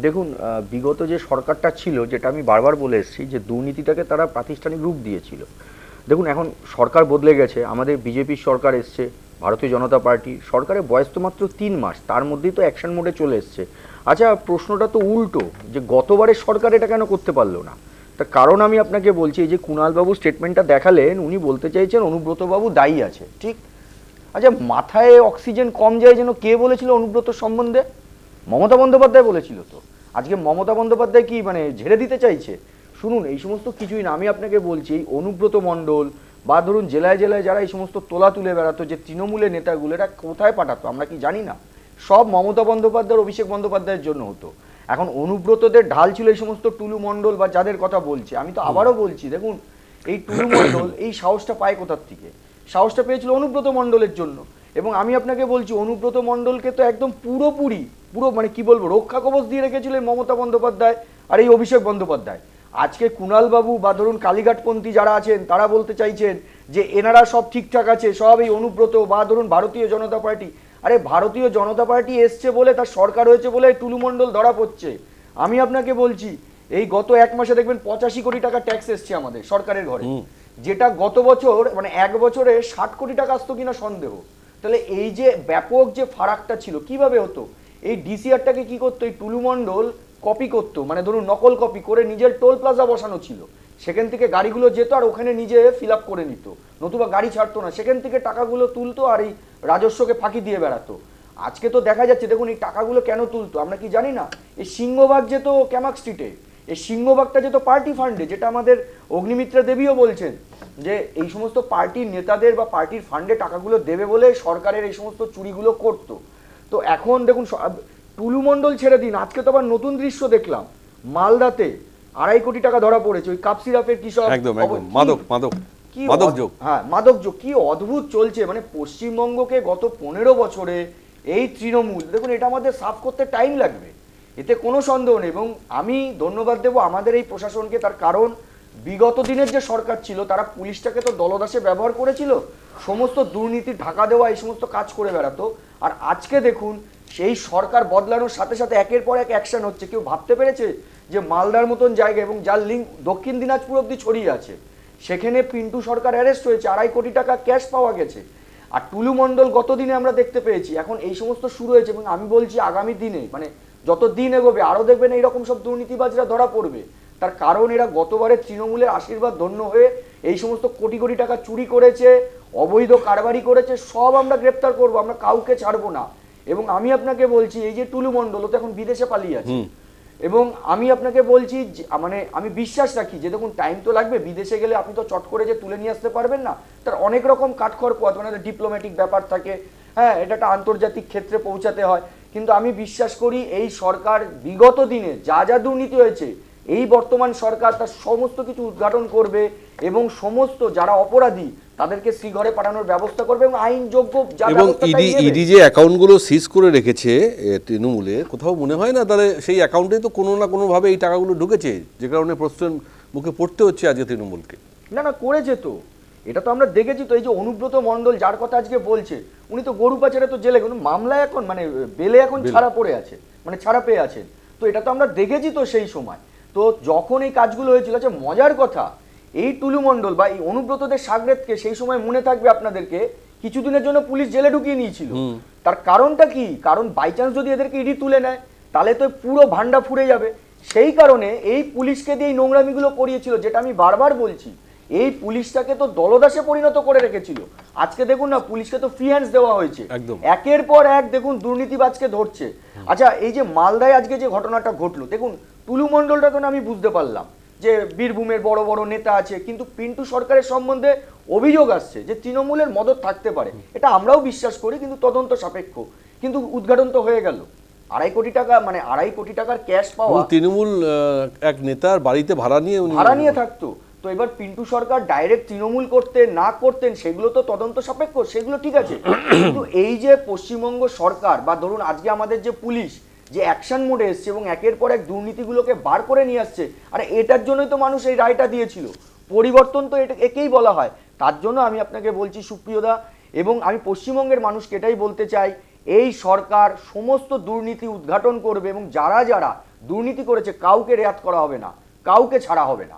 দেখুন, বিগত যে সরকারটা ছিল, যেটা আমি বারবার বলে এসেছি, যে দুর্নীতিটাকে তারা প্রাতিষ্ঠানিক রূপ দিয়েছিল। দেখুন, এখন সরকার বদলে গেছে, আমাদের বিজেপির সরকার এসছে, ভারতীয় জনতা পার্টি সরকারের বয়স তো মাত্র 3 মাস, তার মধ্যেই তো অ্যাকশন মোডে চলে এসছে। আচ্ছা, প্রশ্নটা তো উল্টো, যে গতবারের সরকার এটা কেন করতে পারলো না? তার কারণ আমি আপনাকে বলছি, এই যে কুণালবাবু স্টেটমেন্টটা দেখালেন, উনি বলতে চাইছেন অনুব্রতবাবু দায়ী আছে, ঠিক। আচ্ছা, মাথায় অক্সিজেন কম যায় যেন কে বলেছিল অনুব্রত সম্বন্ধে? মমতা বন্দ্যোপাধ্যায় বলেছিল তো। আজকে মমতা বন্দ্যোপাধ্যায় কি মানে ঝেড়ে দিতে চাইছে? শুনুন, এই সমস্ত কিছুই না, আমি আপনাকে বলছি, এই অনুব্রত মণ্ডল বা ধরুন জেলায় জেলায় যারা এই সমস্ত তোলা তুলে বেড়াতো, যে তৃণমূলের নেতাগুলো, এরা কোথায় পাঠাতো আমরা কি জানি না? সব মমতা বন্দ্যোপাধ্যায়, অভিষেক বন্দ্যোপাধ্যায়ের জন্য হতো। এখন অনুব্রতদের ঢাল ছিল এই সমস্ত টুলু মণ্ডল বা যাদের কথা বলছে। আমি তো আবারও বলছি, দেখুন, এই টুলু মণ্ডল এই সাহসটা পায় কোথার থেকে? সাহসটা পেয়েছিল অনুব্রত মণ্ডলের জন্য। এবং আমি আপনাকে বলছি, অনুব্রত মণ্ডলকে তো একদম পুরো মানে কি বলবো, রক্ষা কবচ দিয়ে রেখেছিলেন মমতা বন্দ্যোপাধ্যায় আর এই অভিষেক বন্দ্যোপাধ্যায়। আজকে কুণালবাবু বা ধরুন কালীঘাটপন্থী যারা আছেন, তারা বলতে চাইছেন যে এনারা সব ঠিকঠাক আছে, সব এই অনুব্রত বা ধরুন ভারতীয় জনতা পার্টি। আরে, ভারতীয় জনতা পার্টি এসছে বলে, তার সরকার হয়েছে বলে টুলু মণ্ডল ধরা পড়ছে। আমি আপনাকে বলছি, এই গত 1 মাসে দেখবেন 85 কোটি টাকা ট্যাক্স এসছে আমাদের সরকারের ঘরে, যেটা গত বছর মানে 1 বছরে 60 কোটি টাকা আসতো কিনা সন্দেহ। তাহলে এই যে ব্যাপক যে ফারাকটা ছিল, কিভাবে হতো? এই ডিসিআরটাকে কি করতো এই টুলু মণ্ডল? কপি করতো, মানে ধরুন নকল কপি করে নিজের টোল প্লাজা বসানো ছিল, সেখান থেকে গাড়িগুলো যেত আর ওখানে নিজে ফিল আপ করে নিত, নতুবা গাড়ি ছাড়তো না, সেখান থেকে টাকাগুলো তুলতো আর এই রাজস্বকে ফাঁকি দিয়ে বেড়াতো। আজকে তো দেখা যাচ্ছে, দেখুন, এই টাকাগুলো কেন তুলতো আমরা কি জানি না? এই সিংহভাগ যেত ক্যামাক স্ট্রিটে, এই সিংহভাগটা যেত পার্টি ফান্ডে, যেটা আমাদের অগ্নিমিত্রা দেবীও বলছেন, যে এই সমস্ত পার্টির নেতাদের বা পার্টির ফান্ডে টাকাগুলো দেবে বলে সরকারের এই সমস্ত চুরিগুলো করতো। তো এখন দেখুন, টুলু মণ্ডল ছেড়ে দিন, আজকে তো আবার নতুন দৃশ্য দেখলাম, মালদাতে 2.5 কোটি টাকা ধরা পড়েছে ওই কাপ সিরাপের কৃষক। একদম একদম মাদক মাদক কি মাদক যোগ। হ্যাঁ, মাদক যোগ কি অদ্ভুত চলছে, মানে পশ্চিমবঙ্গকে গত 15 বছরে এই তৃণমূল, দেখুন, এটা আমাদের সাফ করতে টাইম লাগবে, এতে কোনো সন্দেহ নেই। এবং আমি ধন্যবাদ দেবো আমাদের এই প্রশাসনকে, তার কারণ বিগত দিনের যে সরকার ছিল, তারা পুলিশটাকে তো দলদাসে ব্যবহার করেছিল, সমস্ত দুর্নীতি ঢাকা দেওয়া এই সমস্ত কাজ করে বেড়াতো। আর আজকে দেখুন, সেই সরকার বদলানোর সাথে সাথে একের পর এক অ্যাকশন হচ্ছে। কেউ ভাবতে পেরেছে যে মালদার মতন জায়গা, এবং যার লিঙ্ক দক্ষিণ দিনাজপুর অব্দি ছড়িয়ে আছে, সেখানে পিন্টু সরকার অ্যারেস্ট হয়েছে, 2.5 কোটি টাকা ক্যাশ পাওয়া গেছে। আর টুলু মণ্ডল গতদিনে আমরা দেখতে পেয়েছি। এখন এই সমস্ত শুরু হয়েছে, এবং আমি বলছি আগামী দিনে মানে যত দিন এগোবে আরও দেখবেন এইরকম সব দুর্নীতিবাজরা ধরা পড়বে। তার কারণ এরা গতবারে তৃণমূলের আশীর্বাদ ধন্য হয়ে এই সমস্ত কোটি কোটি টাকা চুরি করেছে, অবৈধ কারবারি করেছে, সব আমরা গ্রেপ্তার করব, আমরা কাউকে ছাড়বো না। এবং আমি আপনাকে বলছি, এই যে টুলু মণ্ডল, ও তো এখন বিদেশে পালিয়ে আছে। এবং আমি আপনাকে বলছি, মানে আমি বিশ্বাস রাখি যে দেখুন, টাইম তো লাগবে, বিদেশে গেলে আপনি তো চট করে যে তুলে নিয়ে আসতে পারবেন না, তার অনেক রকম কাঠখড় পথ, মানে ডিপ্লোম্যাটিক ব্যাপার থাকে, হ্যাঁ, এটা একটা আন্তর্জাতিক ক্ষেত্রে পৌঁছাতে হয়। কিন্তু আমি বিশ্বাস করি এই সরকার বিগত দিনে যা যা দুর্নীতি হয়েছে, এই বর্তমান সরকার তার সমস্ত কিছু উদ্ঘাটন করবে, এবং সমস্ত যারা অপরাধী তাদেরকে শ্রীঘরে পাঠানোর ব্যবস্থা করবে, এবং আইনযোগ্য যা এবং ব্যবস্থা তাই নেবে। ইডি যে অ্যাকাউন্টগুলো সিজ করে রেখেছে তৃণমূলের, কোথাও মনে হয় না তাহলে সেই অ্যাকাউন্টে তো কোনো না কোনোভাবে এই টাকাগুলো ঢুকেছে, যে কারণে প্রশ্নের মুখে পড়তে হচ্ছে আজকে তৃণমূলকে। না না, করেছে তো, এটা তো আমরা দেখেছি তো। এই যে অনুব্রত মণ্ডল যার কথা আজকে বলছে, উনি তো গরু পাচারে তো জেলে, কোনো মামলায় এখন মানে বেলে এখন ছাড়া পড়ে আছে, মানে ছাড়া পেয়ে আছেন। তো এটা তো আমরা দেখেছি তো সেই সময়। তো যখন এই কাজগুলো হয়েছিল, আচ্ছা মজার কথা, এই টুলু মণ্ডল বা এই অনুব্রতদের সাগরেদকে সেই সময় মনে থাকবে আপনাদেরকে, কিছুদিনের জন্য পুলিশ জেলে ঢুকিয়ে নিয়েছিল। তার কারণটা কি? কারণ বাই চান্স যদি এদেরকে ইডি তুলে নেয়, তাহলে তো পুরো ভান্ডা ফুরে যাবে। সেই কারণে এই পুলিশকে দিয়ে এই নোংরামিগুলো করিয়েছিল, যেটা আমি বারবার বলছি। এই পুলিশটাকে তো দলদাসে পরিণত করে রেখেছিল। আজকে দেখুন না, পুলিশকে তো ফ্রি হ্যান্ডস দেওয়া হয়েছে, একের পর এক দেখুন দুর্নীতিবাজকে ধরছে। আচ্ছা, এই যে মালদায় আজকে যে ঘটনাটা ঘটলো, দেখুন, টুলু মণ্ডলটা তো আমি বুঝতে পারলাম যে বীরভূমের বড় বড় নেতা আছে, কিন্তু পিন্টু সরকারের সম্বন্ধে অভিযোগ আসছে যে তৃণমূলের মদত থাকতে পারে, এটা আমরাও বিশ্বাস করি, কিন্তু তদন্ত সাপেক্ষ। কিন্তু উদ্ঘাটন তো হয়ে গেল, 2.5 কোটি টাকা, মানে 2.5 কোটি টাকার ক্যাশ পাওয়া। তৃণমূল এক নেতার বাড়িতে ভাড়া নিয়ে থাকতো। তো এবার পিন্টু সরকার ডাইরেক্ট তৃণমূল করতেন না করতেন সেগুলো তো তদন্ত সাপেক্ষ, সেগুলো ঠিক আছে। কিন্তু এই যে পশ্চিমবঙ্গ সরকার বা ধরুন আজকে আমাদের যে পুলিশ যে অ্যাকশন মোডে এসছে এবং একের পর এক দুর্নীতিগুলোকে বার করে নিয়ে আসছে, আরে এটার জন্যই তো মানুষ এই রায়টা দিয়েছিল। পরিবর্তন তো এটা একেই বলা হয়। তার জন্য আমি আপনাকে বলছি সুপ্রিয়দা, এবং আমি পশ্চিমবঙ্গের মানুষকে এটাই বলতে চাই, এই সরকার সমস্ত দুর্নীতি উদ্ঘাটন করবে, এবং যারা যারা দুর্নীতি করেছে, কাউকে রেয়াত করা হবে না, কাউকে ছাড়া হবে না।